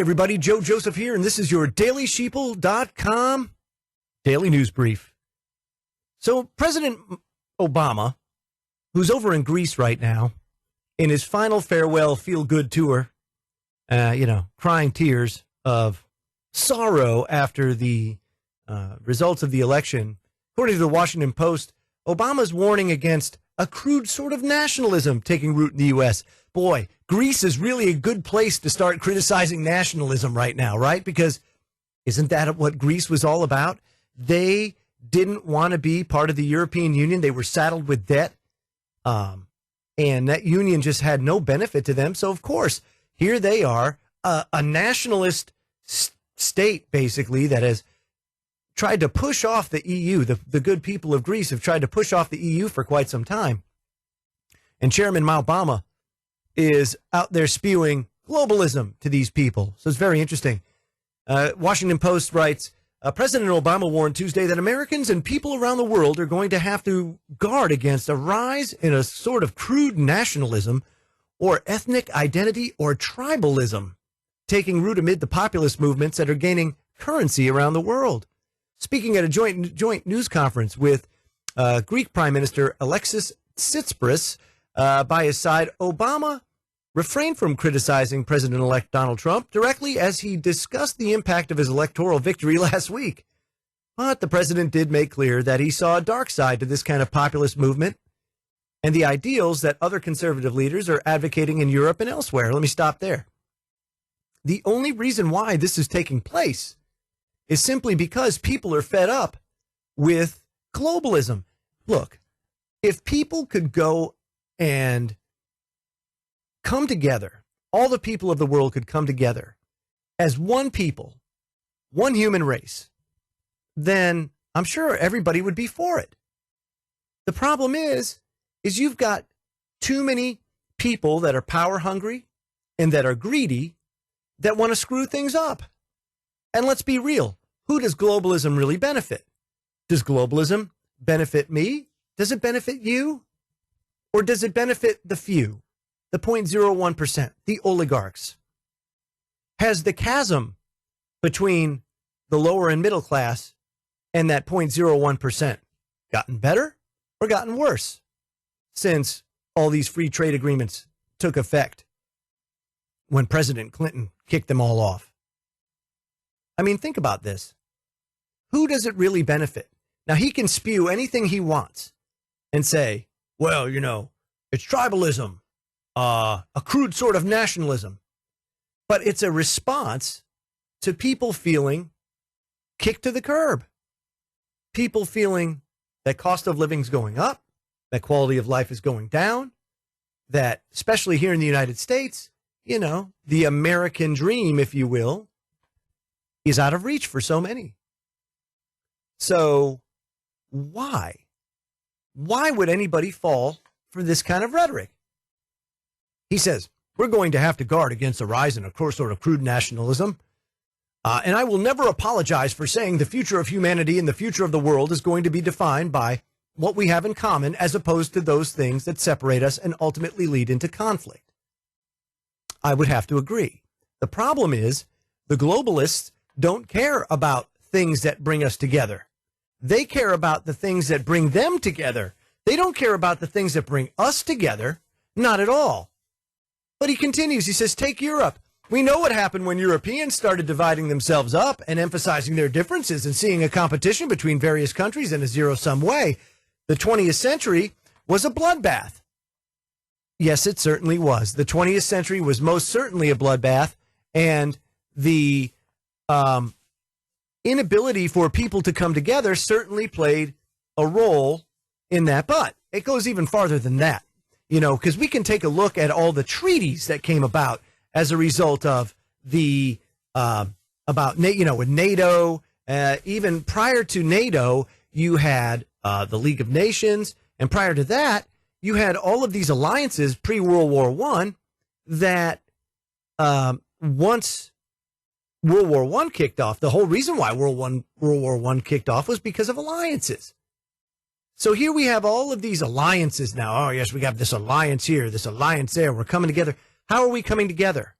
everybody, Joe Joseph here, and this is your dailysheeple.com daily news brief. So President Obama, who's over in Greece right now, in his final farewell feel-good tour, crying tears of sorrow after the results of the election, according to the Washington Post, Obama's warning against a crude sort of nationalism taking root in the U.S. Boy, Greece is really a good place to start criticizing nationalism right now, right? Because isn't that what Greece was all about? They didn't want to be part of the European Union. They were saddled with debt, and that union just had no benefit to them. So, of course, here they are, a nationalist state, basically, that has tried to push off the EU. The good people of Greece have tried to push off the EU for quite some time. And Chairman Obama is out there spewing globalism to these people. So it's very interesting. Washington Post writes, President Obama warned Tuesday that Americans and people around the world are going to have to guard against a rise in a sort of crude nationalism or ethnic identity or tribalism taking root amid the populist movements that are gaining currency around the world. Speaking at a joint news conference with Greek Prime Minister Alexis Tsipras by his side, Obama refrained from criticizing President-elect Donald Trump directly as he discussed the impact of his electoral victory last week. But the president did make clear that he saw a dark side to this kind of populist movement and the ideals that other conservative leaders are advocating in Europe and elsewhere. Let me stop there. The only reason why this is taking place is simply because people are fed up with globalism. Look, if people could go and come together, all the people of the world could come together as one people, one human race, then I'm sure everybody would be for it. The problem is you've got too many people that are power hungry and that are greedy that want to screw things up. And let's be real. Who does globalism really benefit? Does globalism benefit me? Does it benefit you? Or does it benefit the few, the 0.01%, the oligarchs? Has the chasm between the lower and middle class and that 0.01% gotten better or gotten worse since all these free trade agreements took effect when President Clinton kicked them all off? I mean, think about this. Who does it really benefit? Now, he can spew anything he wants and say, well, it's tribalism, a crude sort of nationalism. But it's a response to people feeling kicked to the curb. People feeling that cost of living is going up, that quality of life is going down, that especially here in the United States, the American dream, if you will, is out of reach for so many. So why? Why would anybody fall for this kind of rhetoric? He says, we're going to have to guard against a rise in a sort of crude nationalism. And I will never apologize for saying the future of humanity and the future of the world is going to be defined by what we have in common as opposed to those things that separate us and ultimately lead into conflict. I would have to agree. The problem is the globalists don't care about things that bring us together. They care about the things that bring them together. They don't care about the things that bring us together. Not at all. But he continues. He says, take Europe. We know what happened when Europeans started dividing themselves up and emphasizing their differences and seeing a competition between various countries in a zero-sum way. The 20th century was a bloodbath. Yes, it certainly was. The 20th century was most certainly a bloodbath, and the inability for people to come together certainly played a role in that. But it goes even farther than that, because we can take a look at all the treaties that came about as a result of the with NATO. Even prior to NATO, you had the League of Nations, and prior to that, you had all of these alliances pre-World War I that once World War I kicked off, the whole reason why World War I kicked off was because of alliances. So here we have all of these alliances now. Oh, yes, we have this alliance here, this alliance there. We're coming together. How are we coming together?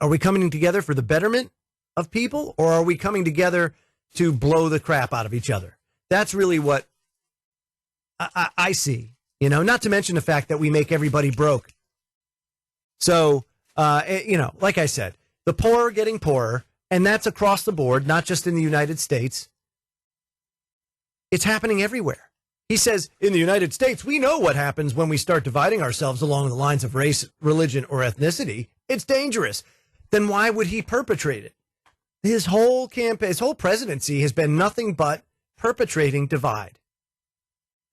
Are we coming together for the betterment of people, or are we coming together to blow the crap out of each other? That's really what I see, not to mention the fact that we make everybody broke. So, like I said, the poor are getting poorer, and that's across the board, not just in the United States. It's happening everywhere. He says, in the United States, we know what happens when we start dividing ourselves along the lines of race, religion, or ethnicity. It's dangerous. Then why would he perpetrate it? His whole campaign, his whole presidency has been nothing but perpetrating divide.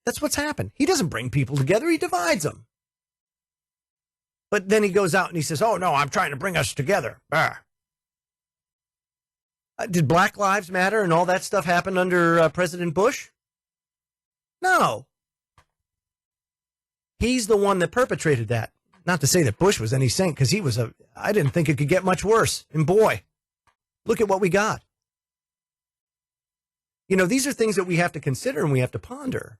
That's what's happened. He doesn't bring people together. He divides them. But then he goes out and he says, oh, no, I'm trying to bring us together. Did Black Lives Matter and all that stuff happen under President Bush? No. He's the one that perpetrated that. Not to say that Bush was any saint, because I didn't think it could get much worse. And boy, look at what we got. These are things that we have to consider and we have to ponder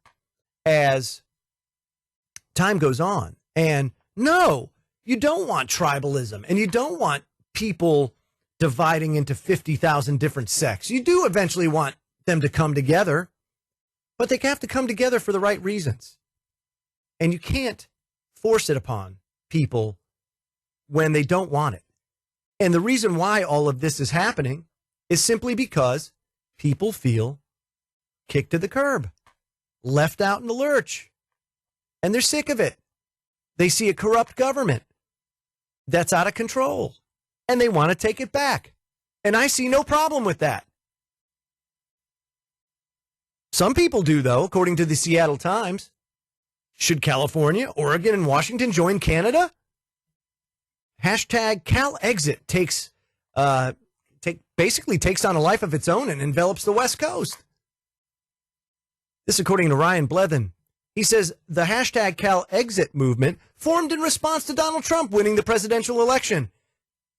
as time goes on. And no, you don't want tribalism, and you don't want people dividing into 50,000 different sects. You do eventually want them to come together, but they have to come together for the right reasons. And you can't force it upon people when they don't want it. And the reason why all of this is happening is simply because people feel kicked to the curb, left out in the lurch, and they're sick of it. They see a corrupt government that's out of control, and they want to take it back. And I see no problem with that. Some people do, though, according to the Seattle Times. Should California, Oregon, and Washington join Canada? Hashtag CalExit basically takes on a life of its own and envelops the West Coast. This according to Ryan Blethen. He says the hashtag CalExit movement formed in response to Donald Trump winning the presidential election.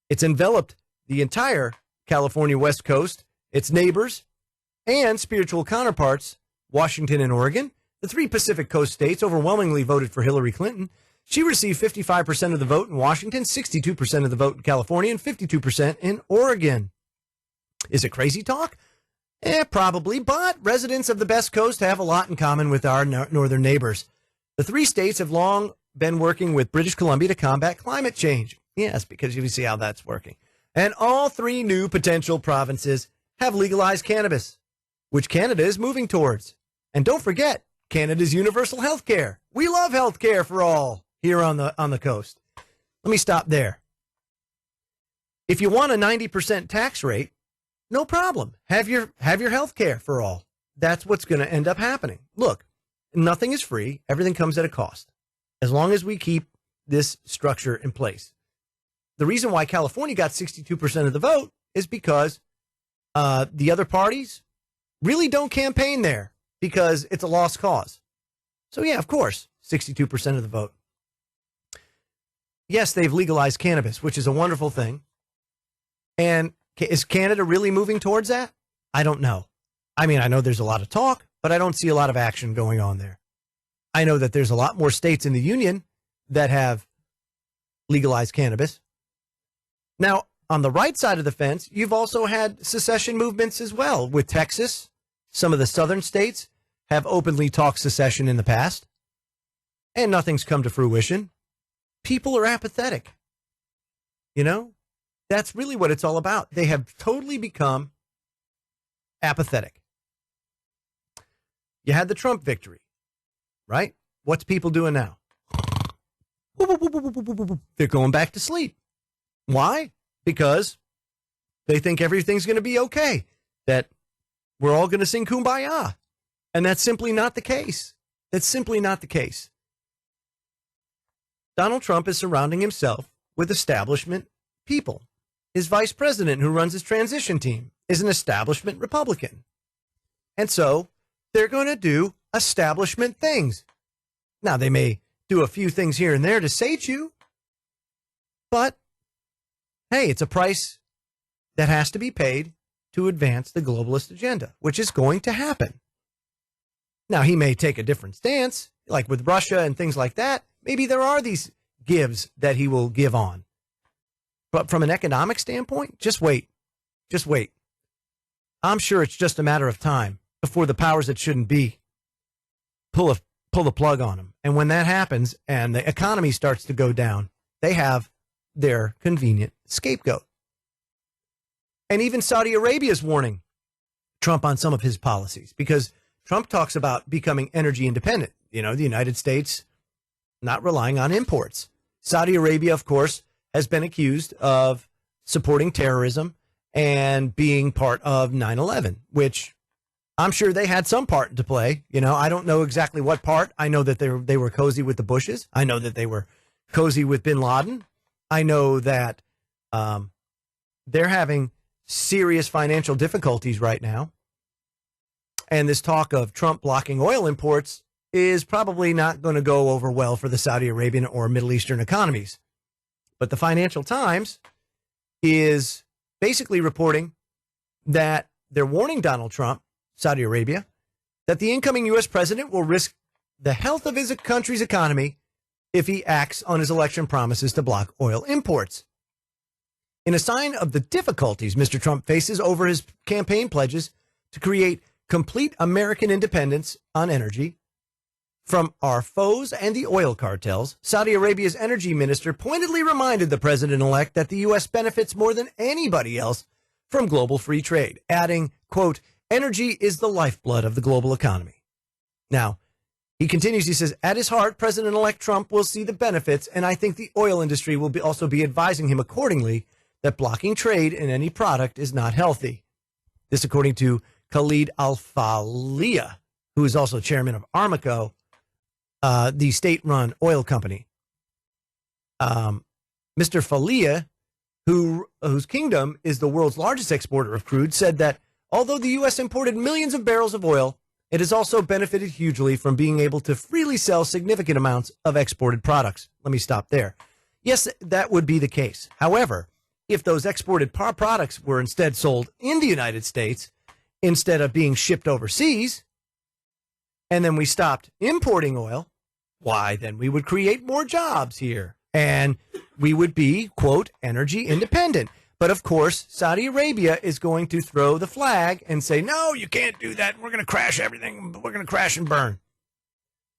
It's enveloped the entire California West Coast, its neighbors, and spiritual counterparts, Washington and Oregon. The three Pacific Coast states overwhelmingly voted for Hillary Clinton. She received 55% of the vote in Washington, 62% of the vote in California, and 52% in Oregon. Is it crazy talk? Probably, but residents of the Best Coast have a lot in common with our northern neighbors. The three states have long been working with British Columbia to combat climate change. Yes, because you see how that's working. And all three new potential provinces have legalized cannabis, which Canada is moving towards. And don't forget, Canada's universal health care. We love health care for all here on the coast. Let me stop there. If you want a 90% tax rate, no problem. Have your health care for all. That's what's going to end up happening. Look, nothing is free. Everything comes at a cost. As long as we keep this structure in place. The reason why California got 62% of the vote is because the other parties really don't campaign there because it's a lost cause. So yeah, of course, 62% of the vote. Yes, they've legalized cannabis, which is a wonderful thing. And is Canada really moving towards that? I don't know. I mean, I know there's a lot of talk, but I don't see a lot of action going on there. I know that there's a lot more states in the union that have legalized cannabis. Now, on the right side of the fence, you've also had secession movements as well. With Texas, some of the southern states have openly talked secession in the past, and nothing's come to fruition. People are apathetic. That's really what it's all about. They have totally become apathetic. You had the Trump victory, right? What's people doing now? They're going back to sleep. Why? Because they think everything's going to be okay, that we're all going to sing Kumbaya. And that's simply not the case. That's simply not the case. Donald Trump is surrounding himself with establishment people. His vice president, who runs his transition team, is an establishment Republican. And so they're going to do establishment things. Now, they may do a few things here and there to sate you, but hey, it's a price that has to be paid to advance the globalist agenda, which is going to happen. Now, he may take a different stance, like with Russia and things like that. Maybe there are these gives that he will give on. But from an economic standpoint, just wait. Just wait. I'm sure it's just a matter of time before the powers that shouldn't be pull the plug on them. And when that happens and the economy starts to go down, they have their convenient scapegoat. And even Saudi Arabia is warning Trump on some of his policies, because Trump talks about becoming energy independent. You know, the United States not relying on imports. Saudi Arabia, of course, has been accused of supporting terrorism and being part of 9/11, which I'm sure they had some part to play. You know, I don't know exactly what part. I know that they were cozy with the Bushes. I know that they were cozy with bin Laden. I know that they're having serious financial difficulties right now. And this talk of Trump blocking oil imports is probably not going to go over well for the Saudi Arabian or Middle Eastern economies. But the Financial Times is basically reporting that they're warning Donald Trump, Saudi Arabia, that the incoming U.S. president will risk the health of his country's economy if he acts on his election promises to block oil imports. In a sign of the difficulties Mr. Trump faces over his campaign pledges to create complete American independence on energy from our foes and the oil cartels, Saudi Arabia's energy minister pointedly reminded the president-elect that the U.S. benefits more than anybody else from global free trade, adding, quote, energy is the lifeblood of the global economy. Now, he continues, he says, at his heart, President-elect Trump will see the benefits, and I think the oil industry will also be advising him accordingly that blocking trade in any product is not healthy. This according to Khalid Al-Falih, who is also chairman of Aramco, the state-run oil company. Mr. Falih, whose kingdom is the world's largest exporter of crude, said that although the U.S. imported millions of barrels of oil, it has also benefited hugely from being able to freely sell significant amounts of exported products. Let me stop there. Yes, that would be the case. However, if those exported products were instead sold in the United States instead of being shipped overseas, and then we stopped importing oil, why, then we would create more jobs here and we would be, quote, energy independent. But of course, Saudi Arabia is going to throw the flag and say, no, you can't do that. We're going to crash everything. We're going to crash and burn.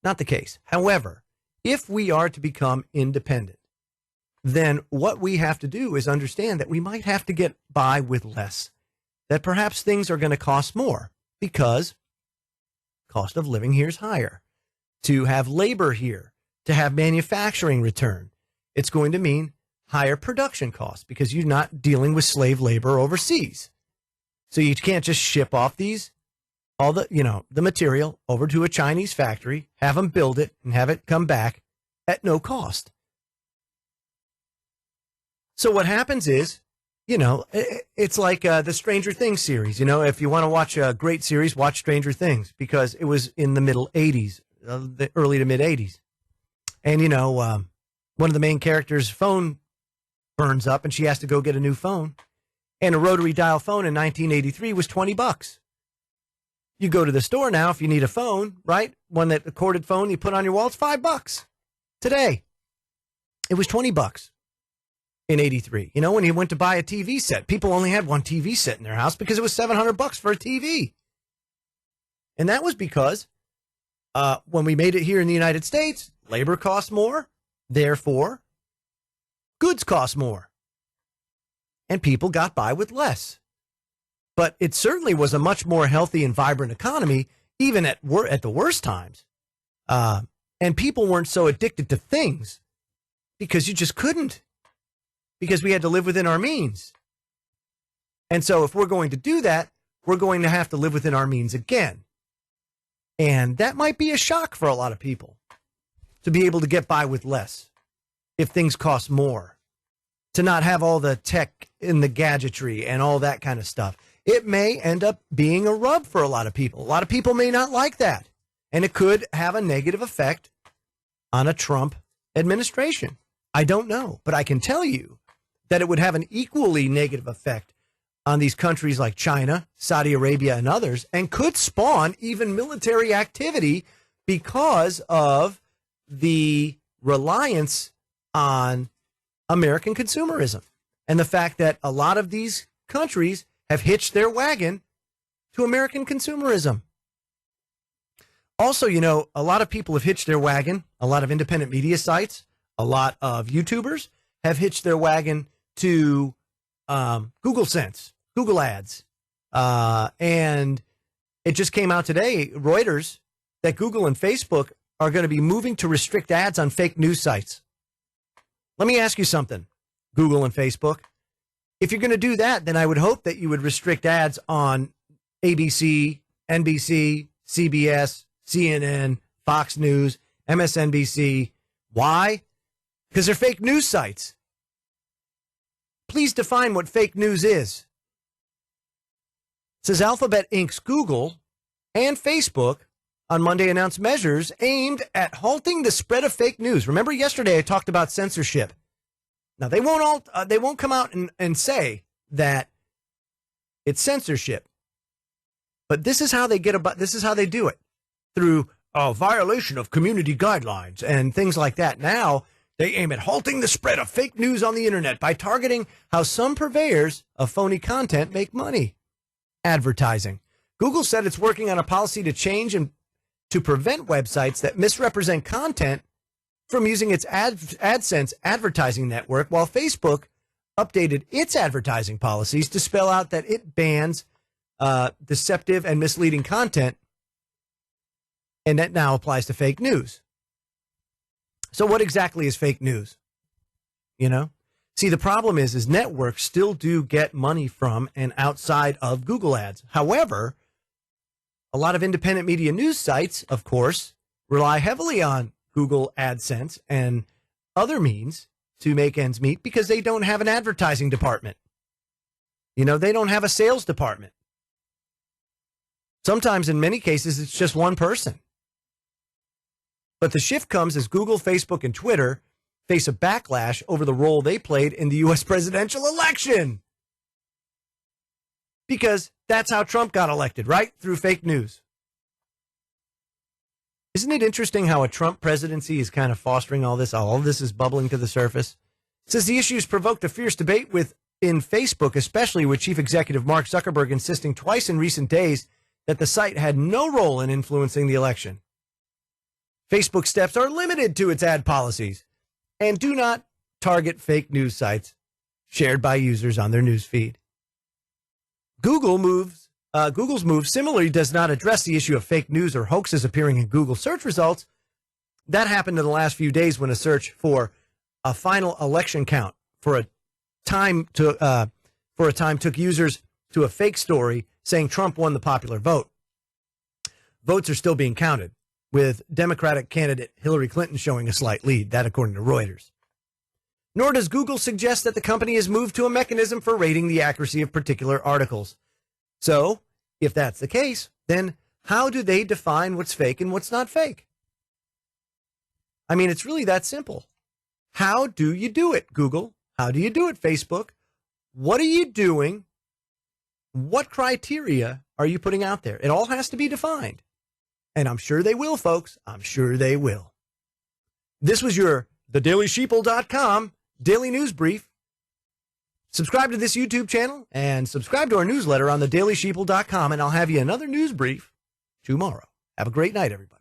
Not the case. However, if we are to become independent, then what we have to do is understand that we might have to get by with less, that perhaps things are going to cost more because cost of living here is higher. To have labor here, to have manufacturing return, it's going to mean higher production costs because you're not dealing with slave labor overseas. So you can't just ship off all the material over to a Chinese factory, have them build it and have it come back at no cost. So what happens is, it's like the Stranger Things series. If you want to watch a great series, watch Stranger Things because it was in the middle 80s, the early to mid 80s. And, one of the main characters' phone burns up and she has to go get a new phone. And a rotary dial phone in 1983 was $20. You go to the store now if you need a phone, right? A corded phone you put on your wall, it's $5. Today, it was $20 in 83. When he went to buy a TV set, people only had one TV set in their house because it was $700 for a TV. And that was because when we made it here in the United States, labor costs more. Therefore, goods cost more. And people got by with less. But it certainly was a much more healthy and vibrant economy, even at the worst times. And people weren't so addicted to things because you just couldn't. Because we had to live within our means. And so if we're going to do that, we're going to have to live within our means again. And that might be a shock for a lot of people to be able to get by with less if things cost more, to not have all the tech and the gadgetry and all that kind of stuff. It may end up being a rub for a lot of people. A lot of people may not like that. And it could have a negative effect on a Trump administration. I don't know, but I can tell you that it would have an equally negative effect on these countries like China, Saudi Arabia, and others, and could spawn even military activity because of the reliance on American consumerism. and the fact that a lot of these countries have hitched their wagon to American consumerism. Also, you know, a lot of people have hitched their wagon. A lot of independent media sites, a lot of YouTubers have hitched their wagon to Google Sense, Google Ads. And it just came out today, Reuters, that Google and Facebook are going to be moving to restrict ads on fake news sites. Let me ask you something, Google and Facebook. If you're going to do that, then I would hope that you would restrict ads on ABC, NBC, CBS, CNN, Fox News, MSNBC. Why? Because they're fake news sites. Please define what fake news is. It says Alphabet Inc.'s Google and Facebook on Monday announced measures aimed at halting the spread of fake news. Remember yesterday I talked about censorship. Now they won't come out and say that it's censorship. But this is how they do it. Through a violation of community guidelines and things like that. Now they aim at halting the spread of fake news on the internet by targeting how some purveyors of phony content make money. Advertising. Google said it's working on a policy to change and to prevent websites that misrepresent content from using its AdSense advertising network, while Facebook updated its advertising policies to spell out that it bans deceptive and misleading content, and that now applies to fake news. So what exactly is fake news? You know? See, the problem is networks still do get money from and outside of Google ads. However, a lot of independent media news sites, of course, rely heavily on Google AdSense and other means to make ends meet because they don't have an advertising department. You know, they don't have a sales department. Sometimes, in many cases, it's just one person. But the shift comes as Google, Facebook, and Twitter face a backlash over the role they played in the U.S. presidential election. Because that's how Trump got elected, right? Through fake news. Isn't it interesting how a Trump presidency is kind of fostering all this? All of this is bubbling to the surface. It says the issues provoked a fierce debate in Facebook, especially with Chief Executive Mark Zuckerberg insisting twice in recent days that the site had no role in influencing the election. Facebook steps are limited to its ad policies and do not target fake news sites shared by users on their news feed. Google's move similarly does not address the issue of fake news or hoaxes appearing in Google search results. That happened in the last few days when a search for a final election count for a time took users to a fake story saying Trump won the popular vote. Votes are still being counted, with Democratic candidate Hillary Clinton showing a slight lead, that according to Reuters. Nor does Google suggest that the company has moved to a mechanism for rating the accuracy of particular articles. So, if that's the case, then how do they define what's fake and what's not fake? I mean, it's really that simple. How do you do it, Google? How do you do it, Facebook? What are you doing? What criteria are you putting out there? It all has to be defined. And I'm sure they will, folks. I'm sure they will. This was your thedailysheeple.com daily news brief. Subscribe to this YouTube channel and subscribe to our newsletter on thedailysheeple.com, and I'll have you another news brief tomorrow. Have a great night, everybody.